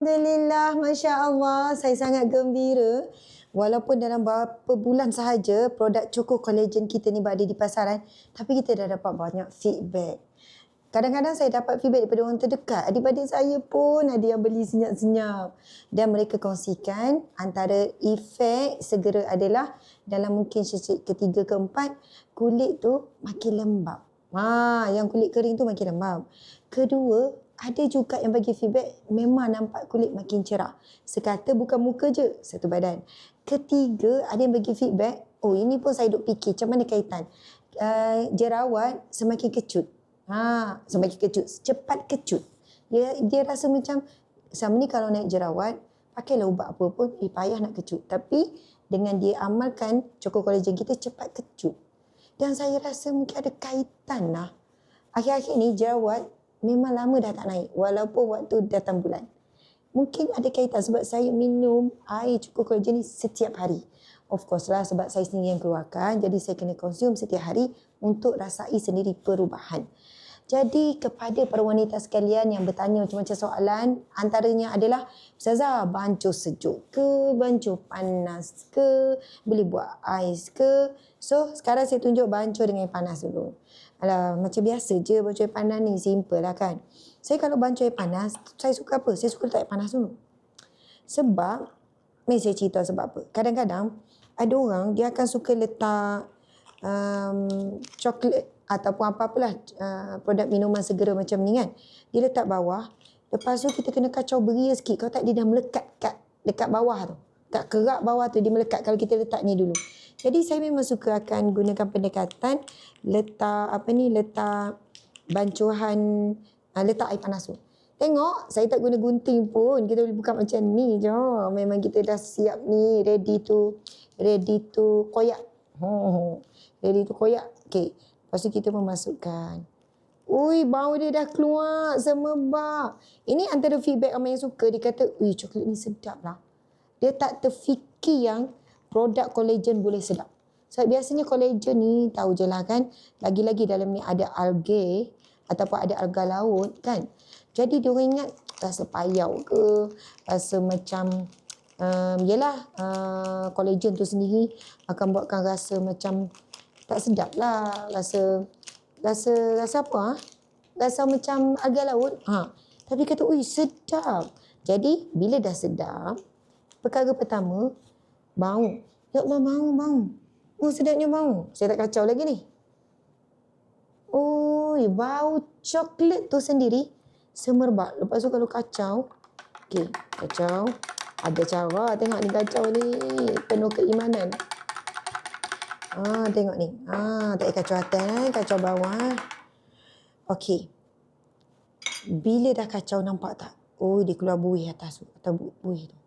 Alhamdulillah, Masya Allah. Saya sangat gembira. Walaupun dalam beberapa bulan sahaja produk Choco Collagen kita ni berada di pasaran, tapi kita dah dapat banyak feedback. Kadang-kadang saya dapat feedback daripada orang terdekat. Adik-adik saya pun ada yang beli senyap-senyap. Dan mereka kongsikan antara efek segera adalah dalam mungkin sesi ketiga keempat, kulit tu makin lembab. Yang kulit kering tu makin lembab. Kedua, ada juga yang bagi feedback memang nampak kulit makin cerah. Sekata bukan muka je, satu badan. Ketiga, ada yang bagi feedback, ini pun saya duk fikir macam mana kaitan. Jerawat semakin kecut. Semakin kecut, cepat kecut. Dia rasa macam sama ni kalau naik jerawat, pakailah ubat apa pun, payah nak kecut. Tapi dengan dia amalkan Choco Collagen kita cepat kecut. Dan saya rasa mungkin ada kaitan lah. Akhir-akhir ni jerawat memang lama dah tak naik walaupun waktu datang bulan. Mungkin ada kaitan sebab saya minum air Choco Collagen ni setiap hari. Of course lah sebab saya sendiri yang keluarkan, jadi saya kena konsum setiap hari untuk rasai sendiri perubahan. Jadi kepada para wanita sekalian yang bertanya macam-macam soalan, antaranya adalah, Ustazah, bancuh sejuk ke, bancuh panas ke, boleh buat ais ke? So sekarang saya tunjuk bancuh dengan air panas dulu. Alah, macam biasa je bancuh air panas ni, simple lah kan. Saya kalau bancuh air panas, saya suka apa? Saya suka letak air panas dulu. Sebab, mari saya cerita sebab apa. Kadang-kadang, ada orang dia akan suka letak coklat ataupun apa-apalah produk minuman segera macam ni kan. Dia letak bawah. Lepas tu kita kena kacau beria sikit. Kalau tak dia dah melekat dekat bawah tu. Kat kerak bawah tu dia melekat kalau kita letak ni dulu. Jadi saya memang suka akan gunakan pendekatan letak bancuhan, letak air panas tu. Tengok, saya tak guna gunting pun. Kita boleh buka macam ni je. Memang kita dah siap ni, ready to koyak. Ready to koyak. Okay. Lepas tu kita memasukkan. Ui, bau dia dah keluar semerbak. Ini antara feedback ramai yang suka. Dia kata, coklat ni sedap lah. Dia tak terfikir yang produk collagen boleh sedap. Sebab biasanya collagen ni, tahu je lah kan, lagi-lagi dalam ni ada algae ataupun ada alga laut kan. Jadi dia orang ingat rasa payau ke, rasa macam collagen tu sendiri akan buatkan rasa macam tak sedap lah. Rasa apa? Rasa macam alga laut. Tapi kata, sedap. Jadi bila dah sedap, perkara pertama, bau. Ya Allah, bau. Sedapnya bau. Saya tak kacau lagi ni. Bau coklat tu sendiri semerbak. Lepas tu kalau kacau, kacau. Ada cara, tengok ni kacau ni. Penuh keimanan. Tengok ni. Tak payah kacau atas, kacau bawah. Okey. Bila dah kacau nampak tak? Dia keluar buih atas tu. Atau buih tu.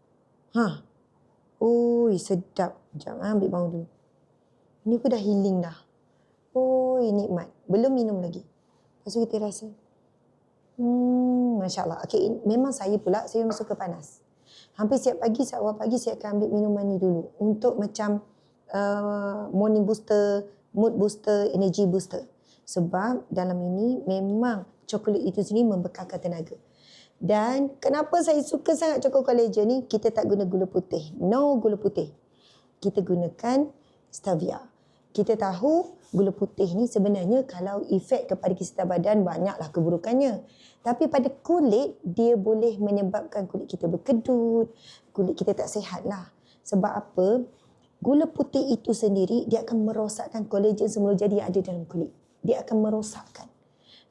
Sedap. Sekejap, ambil bau dulu. Ni pun dah healing dah. Nikmat. Belum minum lagi. Lepas tu kita rasa. Masya Allah. Okay, memang saya pula, saya memang suka panas. Hampir setiap pagi, awal pagi saya akan ambil minuman ni dulu. Untuk macam morning booster, mood booster, energy booster. Sebab dalam ini memang coklat itu sendiri membekalkan tenaga. Dan kenapa saya suka sangat Choco Collagen ni, kita tak guna gula putih. No gula putih. Kita gunakan stevia. Kita tahu gula putih ni sebenarnya kalau efek kepada kesihatan badan banyaklah keburukannya. Tapi pada kulit, dia boleh menyebabkan kulit kita berkedut, kulit kita tak sihat lah. Sebab apa? Gula putih itu sendiri, dia akan merosakkan kolagen semula jadi yang ada dalam kulit. Dia akan merosakkan.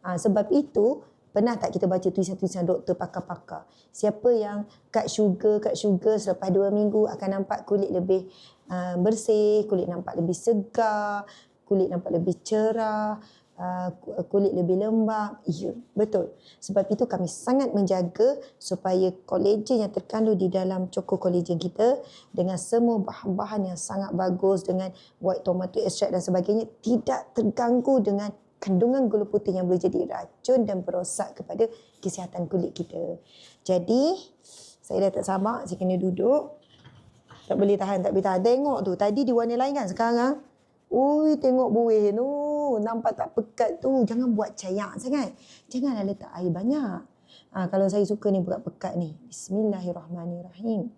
Sebab itu, pernah tak kita baca tulisan-tulisan doktor pakar-pakar? Siapa yang cut sugar selepas 2 minggu akan nampak kulit lebih bersih, kulit nampak lebih segar, kulit nampak lebih cerah, kulit lebih lembap. Ya, betul. Sebab itu kami sangat menjaga supaya kolagen yang terkandung di dalam Choco Collagen kita dengan semua bahan-bahan yang sangat bagus, dengan white tomato extract dan sebagainya, tidak terganggu dengan kandungan gula putih yang boleh jadi racun dan berosak kepada kesihatan kulit kita. Jadi, saya dah tak sabar, saya kena duduk. Tak boleh tahan. Tengok tu, tadi di warna lain kan, sekarang tengok buih tu, nampak tak pekat tu. Jangan buat cayak sangat. Janganlah letak air banyak. Kalau saya suka ni buka pekat ni. Bismillahirrahmanirrahim.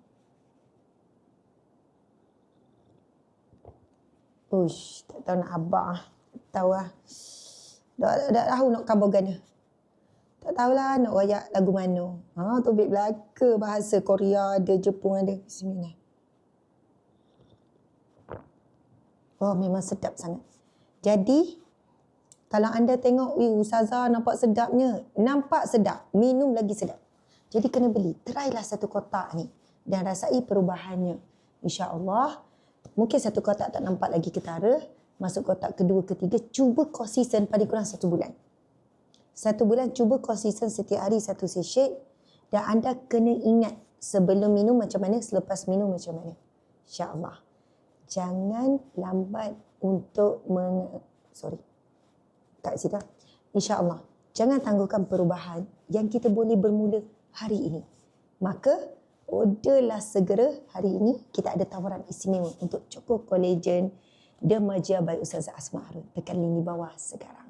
Uish, tak tahu nak abang. Tak tahu lah. Tak tahu nak cover gana. Tak tahulah nak royak lagu mana. Topik belaka, bahasa Korea ada, Jepun ada. Bismillah. Oh, memang sedap sangat. Jadi, kalau anda tengok, Ustazah nampak sedapnya. Nampak sedap, minum lagi sedap. Jadi kena beli. Try lah satu kotak ni. Dan rasai perubahannya. InsyaAllah, mungkin satu kotak tak nampak lagi ketara. Masuk kotak kedua, ketiga, cuba konsisten pada kurang 1 bulan. 1 bulan cuba konsisten setiap hari satu sachet. Dan anda kena ingat sebelum minum macam mana, selepas minum macam mana. InsyaAllah. Jangan lambat untuk kat situ. InsyaAllah. Jangan tangguhkan perubahan yang kita boleh bermula hari ini. Maka, orderlah segera hari ini. Kita ada tawaran istimewa untuk Choco Collagen Dermagia by Ustazah Asma Harun. Tekan link di bawah sekarang.